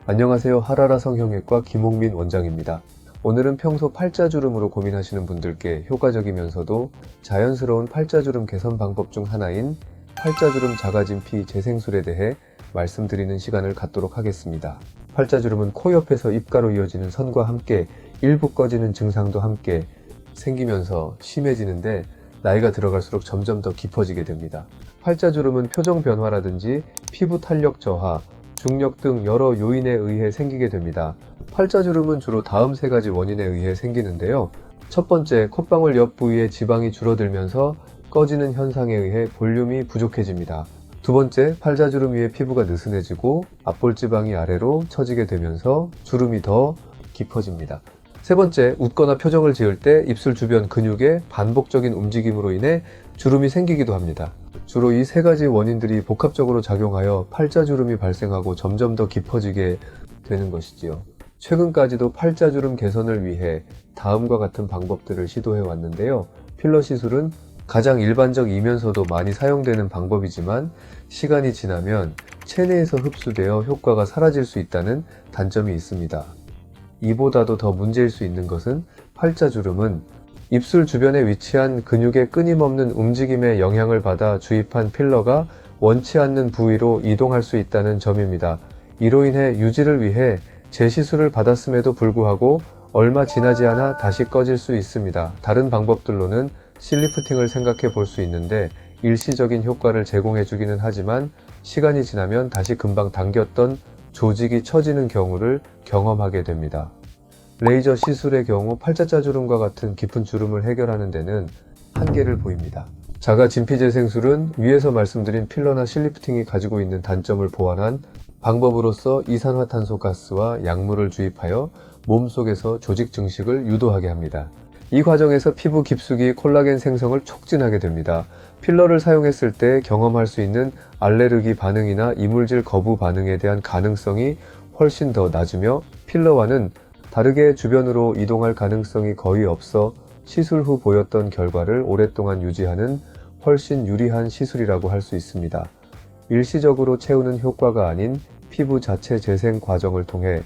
안녕하세요. 하라라 성형외과 김홍민 원장입니다. 오늘은 평소 팔자주름으로 고민하시는 분들께 효과적이면서도 자연스러운 팔자주름 개선 방법 중 하나인 팔자주름 자가진피 재생술에 대해 말씀드리는 시간을 갖도록 하겠습니다. 팔자주름은 코 옆에서 입가로 이어지는 선과 함께 일부 꺼지는 증상도 함께 생기면서 심해지는데 나이가 들어갈수록 점점 더 깊어지게 됩니다. 팔자주름은 표정 변화라든지 피부 탄력 저하, 중력 등 여러 요인에 의해 생기게 됩니다. 팔자주름은 주로 다음 세 가지 원인에 의해 생기는데요. 첫 번째, 콧방울 옆 부위의 지방이 줄어들면서 꺼지는 현상에 의해 볼륨이 부족해집니다. 두 번째, 팔자주름 위의 피부가 느슨해지고 앞볼 지방이 아래로 처지게 되면서 주름이 더 깊어집니다. 세 번째, 웃거나 표정을 지을 때 입술 주변 근육의 반복적인 움직임으로 인해 주름이 생기기도 합니다. 주로 이 세 가지 원인들이 복합적으로 작용하여 팔자주름이 발생하고 점점 더 깊어지게 되는 것이지요. 최근까지도 팔자주름 개선을 위해 다음과 같은 방법들을 시도해 왔는데요. 필러 시술은 가장 일반적이면서도 많이 사용되는 방법이지만 시간이 지나면 체내에서 흡수되어 효과가 사라질 수 있다는 단점이 있습니다. 이보다도 더 문제일 수 있는 것은 팔자주름은 입술 주변에 위치한 근육의 끊임없는 움직임에 영향을 받아 주입한 필러가 원치 않는 부위로 이동할 수 있다는 점입니다. 이로 인해 유지를 위해 재시술을 받았음에도 불구하고 얼마 지나지 않아 다시 꺼질 수 있습니다. 다른 방법들로는 실리프팅을 생각해 볼 수 있는데 일시적인 효과를 제공해 주기는 하지만 시간이 지나면 다시 금방 당겼던 조직이 처지는 경우를 경험하게 됩니다. 레이저 시술의 경우 팔자주름과 같은 깊은 주름을 해결하는 데는 한계를 보입니다. 자가진피재생술은 위에서 말씀드린 필러나 실리프팅이 가지고 있는 단점을 보완한 방법으로서 이산화탄소 가스와 약물을 주입하여 몸속에서 조직 증식을 유도하게 합니다. 이 과정에서 피부 깊숙이 콜라겐 생성을 촉진하게 됩니다. 필러를 사용했을 때 경험할 수 있는 알레르기 반응이나 이물질 거부 반응에 대한 가능성이 훨씬 더 낮으며 필러와는 다르게 주변으로 이동할 가능성이 거의 없어 시술 후 보였던 결과를 오랫동안 유지하는 훨씬 유리한 시술이라고 할 수 있습니다. 일시적으로 채우는 효과가 아닌 피부 자체 재생 과정을 통해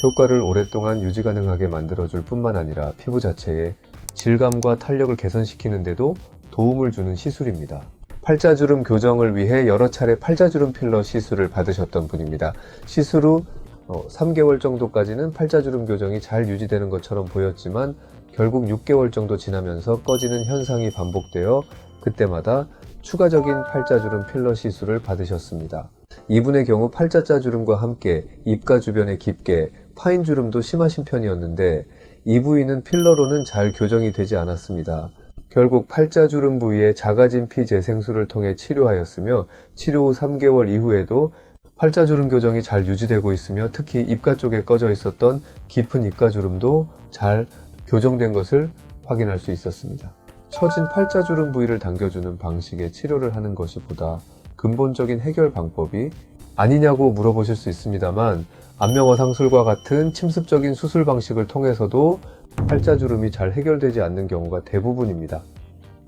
효과를 오랫동안 유지 가능하게 만들어줄 뿐만 아니라 피부 자체의 질감과 탄력을 개선시키는 데도 도움을 주는 시술입니다. 팔자주름 교정을 위해 여러 차례 팔자주름 필러 시술을 받으셨던 분입니다. 시술 후 3개월 정도까지는 팔자주름 교정이 잘 유지되는 것처럼 보였지만 결국 6개월 정도 지나면서 꺼지는 현상이 반복되어 그때마다 추가적인 팔자주름 필러 시술을 받으셨습니다. 이분의 경우 팔자주름과 함께 입가 주변에 깊게 파인 주름도 심하신 편이었는데 이 부위는 필러로는 잘 교정이 되지 않았습니다. 결국 팔자주름 부위의 자가진피 재생술을 통해 치료하였으며 치료 후 3개월 이후에도 팔자주름 교정이 잘 유지되고 있으며 특히 입가 쪽에 꺼져 있었던 깊은 입가주름도 잘 교정된 것을 확인할 수 있었습니다. 처진 팔자주름 부위를 당겨주는 방식의 치료를 하는 것보다 근본적인 해결 방법이 아니냐고 물어보실 수 있습니다만 안면거상술과 같은 침습적인 수술 방식을 통해서도 팔자주름이 잘 해결되지 않는 경우가 대부분입니다.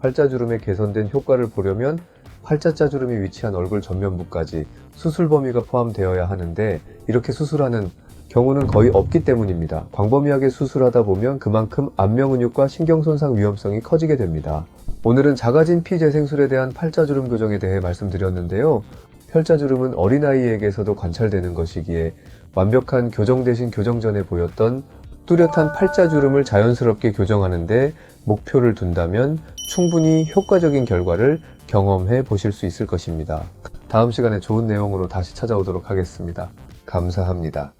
팔자주름의 개선된 효과를 보려면 팔자주름이 위치한 얼굴 전면부까지 수술 범위가 포함되어야 하는데 이렇게 수술하는 경우는 거의 없기 때문입니다. 광범위하게 수술하다 보면 그만큼 안면근육과 신경손상 위험성이 커지게 됩니다. 오늘은 자가진피 재생술에 대한 팔자주름 교정에 대해 말씀드렸는데요. 팔자주름은 어린아이에게서도 관찰되는 것이기에 완벽한 교정 대신 교정 전에 보였던 뚜렷한 팔자주름을 자연스럽게 교정하는데 목표를 둔다면 충분히 효과적인 결과를 경험해 보실 수 있을 것입니다. 다음 시간에 좋은 내용으로 다시 찾아오도록 하겠습니다. 감사합니다.